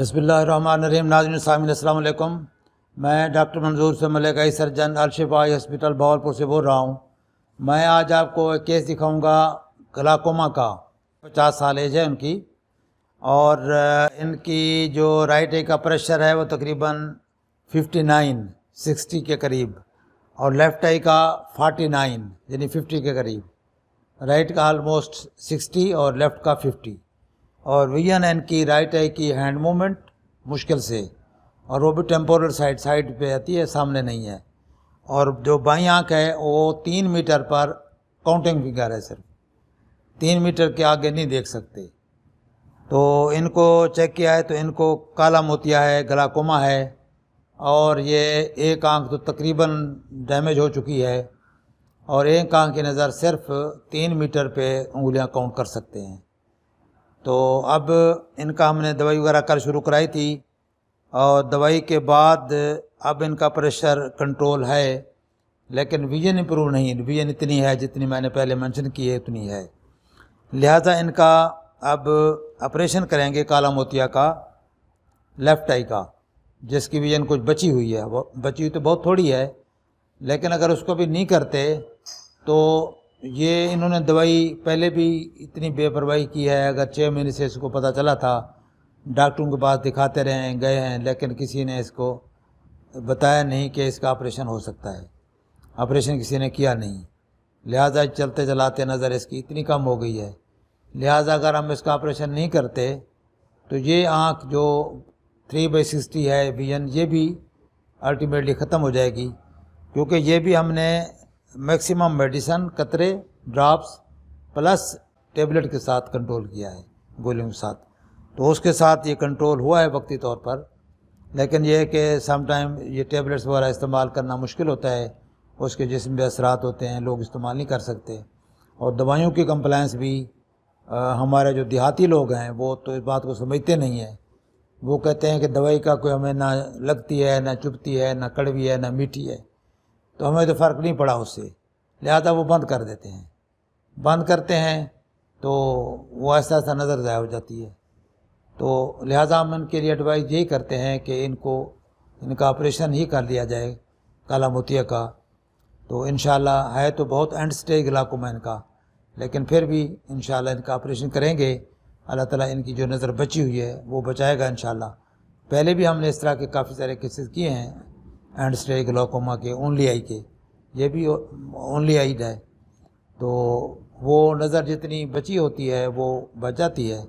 بسم اللہ الرحمن الرحیم۔ ناظرین سامعین السلام علیکم۔ میں ڈاکٹر منظور سے ملکائی سرجن الشفا ہاسپٹل بہاولپور سے بول رہا ہوں۔ میں آج آپ کو ایک کیس دکھاؤں گا گلاکوما کا۔ 50 سال ایج ہے ان کی، اور ان کی جو رائٹ آئی کا پریشر ہے وہ تقریباً 59-60 کے قریب، اور لیفٹ آئی کا 49 یعنی 50 کے قریب۔ رائٹ کا آلموسٹ 60 اور لیفٹ کا 50، اور ویژن ان کی رائٹ آئی کی ہینڈ موومنٹ مشکل سے، اور وہ بھی ٹیمپورل سائڈ پہ آتی ہے، سامنے نہیں ہے۔ اور جو بائیں آنکھ ہے وہ 3 میٹر پر کاؤنٹنگ فگر ہے، صرف 3 میٹر کے آگے نہیں دیکھ سکتے۔ تو ان کو چیک کیا ہے تو ان کو کالا موتیا ہے، گلاکوما ہے، اور یہ ایک آنکھ تو تقریباً ڈیمیج ہو چکی ہے، اور ایک آنکھ کی نظر صرف 3 میٹر پہ انگلیاں کاؤنٹ کر سکتے ہیں۔ تو اب ان کا ہم نے دوائی وغیرہ کل شروع کرائی تھی، اور دوائی کے بعد اب ان کا پریشر کنٹرول ہے، لیکن ویژن امپروو نہیں، ویژن اتنی ہے جتنی میں نے پہلے منشن کی ہے اتنی ہے۔ لہٰذا ان کا اب آپریشن کریں گے کالا موتیا کا، لیفٹ آئی کا، جس کی ویژن کچھ بچی ہوئی ہے۔ وہ بچی ہوئی تو بہت تھوڑی ہے، لیکن اگر اس کو بھی نہیں کرتے تو یہ انہوں نے دوائی پہلے بھی اتنی بے پرواہی کی ہے۔ اگر 6 مہینے سے اس کو پتہ چلا تھا، ڈاکٹروں کے پاس دکھاتے رہے ہیں، گئے ہیں، لیکن کسی نے اس کو بتایا نہیں کہ اس کا آپریشن ہو سکتا ہے۔ آپریشن کسی نے کیا نہیں، لہٰذا چلتے چلاتے نظر اس کی اتنی کم ہو گئی ہے۔ لہٰذا اگر ہم اس کا آپریشن نہیں کرتے تو یہ آنکھ جو 3/60 ہے ویژن، یہ بھی الٹیمیٹلی ختم ہو جائے گی، کیونکہ یہ بھی ہم نے میکسیمم میڈیسن، قطرے، ڈراپس پلس ٹیبلٹ کے ساتھ کنٹرول کیا ہے، گولیوں کے ساتھ۔ تو اس کے ساتھ یہ کنٹرول ہوا ہے وقتی طور پر، لیکن یہ ہے کہ سم ٹائم یہ ٹیبلٹس وغیرہ استعمال کرنا مشکل ہوتا ہے، اس کے جسم پہ اثرات ہوتے ہیں، لوگ استعمال نہیں کر سکتے۔ اور دوائیوں کی کمپلائنس بھی ہمارے جو دیہاتی لوگ ہیں وہ تو اس بات کو سمجھتے نہیں ہیں۔ وہ کہتے ہیں کہ دوائی کا کوئی ہمیں نہ لگتی ہے، نہ چبھتی ہے، نہ کڑوی ہے، نہ میٹھی ہے، تو ہمیں تو فرق نہیں پڑا اس سے، لہذا وہ بند کر دیتے ہیں۔ بند کرتے ہیں تو وہ ایسا نظر ضائع ہو جاتی ہے۔ تو لہٰذا ہم ان کے لیے ایڈوائز یہی کرتے ہیں کہ ان کا آپریشن ہی کر لیا جائے کالا موتیا کا۔ تو انشاءاللہ ہے تو بہت اینڈ سٹیج گلاکوما ان کا، لیکن پھر بھی انشاءاللہ ان کا آپریشن کریں گے۔ اللہ تعالیٰ ان کی جو نظر بچی ہوئی ہے وہ بچائے گا انشاءاللہ۔ پہلے بھی ہم نے اس طرح کے کافی سارے کیسز کیے ہیں اینڈ سٹیج گلاکوما کے، اونلی آئی کے، یہ بھی اونلی آئیڈ ہے۔ تو وہ نظر جتنی بچی ہوتی ہے وہ بچ جاتی ہے،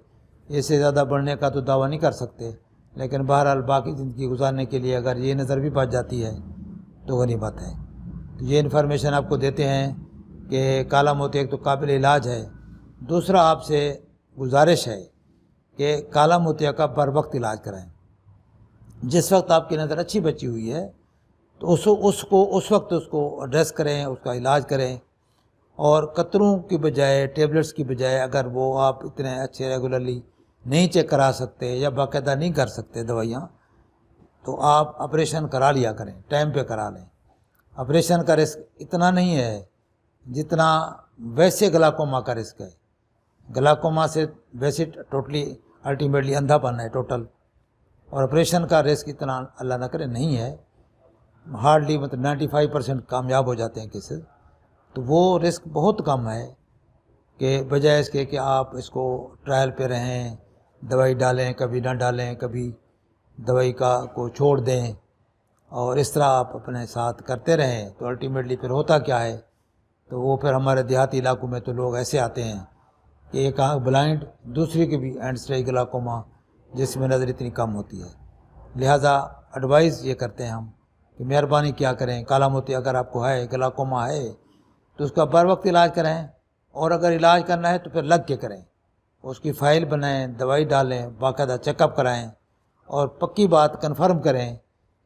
اس سے زیادہ بڑھنے کا تو دعویٰ نہیں کر سکتے، لیکن بہرحال باقی زندگی گزارنے کے لیے اگر یہ نظر بھی بچ جاتی ہے تو غنی بات ہے۔ تو یہ انفارمیشن آپ کو دیتے ہیں کہ کالا موتیا ایک تو قابل علاج ہے، دوسرا آپ سے گزارش ہے کہ کالا موتیا کا بر وقت علاج کرائیں۔ جس وقت آپ کی نظر اچھی بچی ہوئی ہے تو اس وقت اس کو ایڈریس کریں، اس کا علاج کریں، اور قطروں کی بجائے، ٹیبلٹس کی بجائے، اگر وہ آپ اتنے اچھے ریگولرلی نہیں چیک کرا سکتے یا باقاعدہ نہیں کر سکتے دوائیاں، تو آپ آپریشن کرا لیا کریں، ٹائم پہ کرا لیں۔ آپریشن کا رسک اتنا نہیں ہے جتنا ویسے گلاکوما کا رسک ہے۔ گلاکوما سے ویسے ٹوٹلی الٹیمیٹلی اندھا پن ہے ٹوٹل، اور آپریشن کا رسک اتنا اللہ نہ کرے نہیں ہے، ہارڈلی 95% کامیاب ہو جاتے ہیں کیسز۔ تو وہ رسک بہت کم ہے کہ بجائے اس کے کہ آپ اس کو ٹرائل پہ رہیں، دوائی ڈالیں، کبھی نہ ڈالیں، کبھی دوائی کو چھوڑ دیں، اور اس طرح آپ اپنے ساتھ کرتے رہیں، تو الٹیمیٹلی پھر ہوتا کیا ہے؟ تو وہ پھر ہمارے دیہاتی علاقوں میں تو لوگ ایسے آتے ہیں کہ ایک آنکھ بلائنڈ، دوسری کی بھی اینڈ سٹیج گلاکوما، جس میں نظر اتنی کم ہوتی ہے۔ لہٰذا ایڈوائز یہ کرتے ہیں ہم کہ مہربانی کیا کریں، کالا موتیا اگر آپ کو ہے، گلاکوما ہے، تو اس کا بر وقت علاج کریں، اور اگر علاج کرنا ہے تو پھر لگ کے کریں، اس کی فائل بنائیں، دوائی ڈالیں، باقاعدہ چیک اپ کرائیں، اور پکی بات کنفرم کریں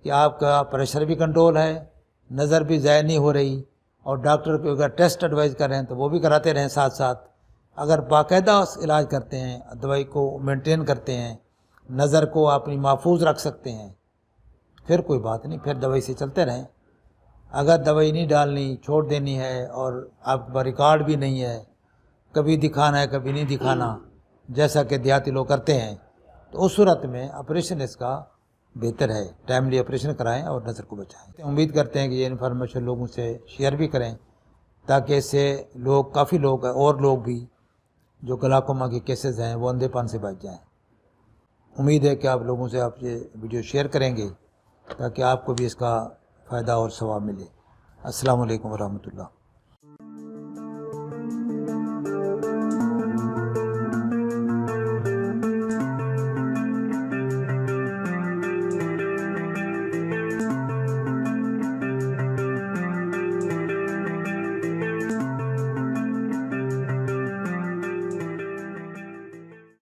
کہ آپ کا پریشر بھی کنٹرول ہے، نظر بھی ضائع نہیں ہو رہی، اور ڈاکٹر کو اگر ٹیسٹ ایڈوائز کریں تو وہ بھی کراتے رہیں ساتھ ساتھ۔ اگر باقاعدہ علاج کرتے ہیں، دوائی کو مینٹین کرتے ہیں، نظر کو اپنی محفوظ رکھ سکتے ہیں، پھر کوئی بات نہیں، پھر دوائی سے چلتے رہیں۔ اگر دوائی نہیں ڈالنی، چھوڑ دینی ہے، اور آپ کا ریکارڈ بھی نہیں ہے، کبھی دکھانا ہے کبھی نہیں دکھانا، جیسا کہ دیہاتی لوگ کرتے ہیں، تو تو اس صورت میں آپریشن اس کا بہتر ہے، ٹائملی آپریشن کرائیں اور نظر کو بچائیں۔ امید کرتے ہیں کہ یہ انفارمیشن لوگوں سے شیئر بھی کریں تاکہ اس سے کافی لوگ اور لوگ بھی جو گلاکوما کے کیسز ہیں وہ اندھے پن سے بچ جائیں۔ امید ہے کہ آپ لوگوں سے آپ یہ ویڈیو شیئر کریں گے تاکہ آپ کو بھی اس کا فائدہ اور ثواب ملے۔ السلام علیکم ورحمۃ اللہ۔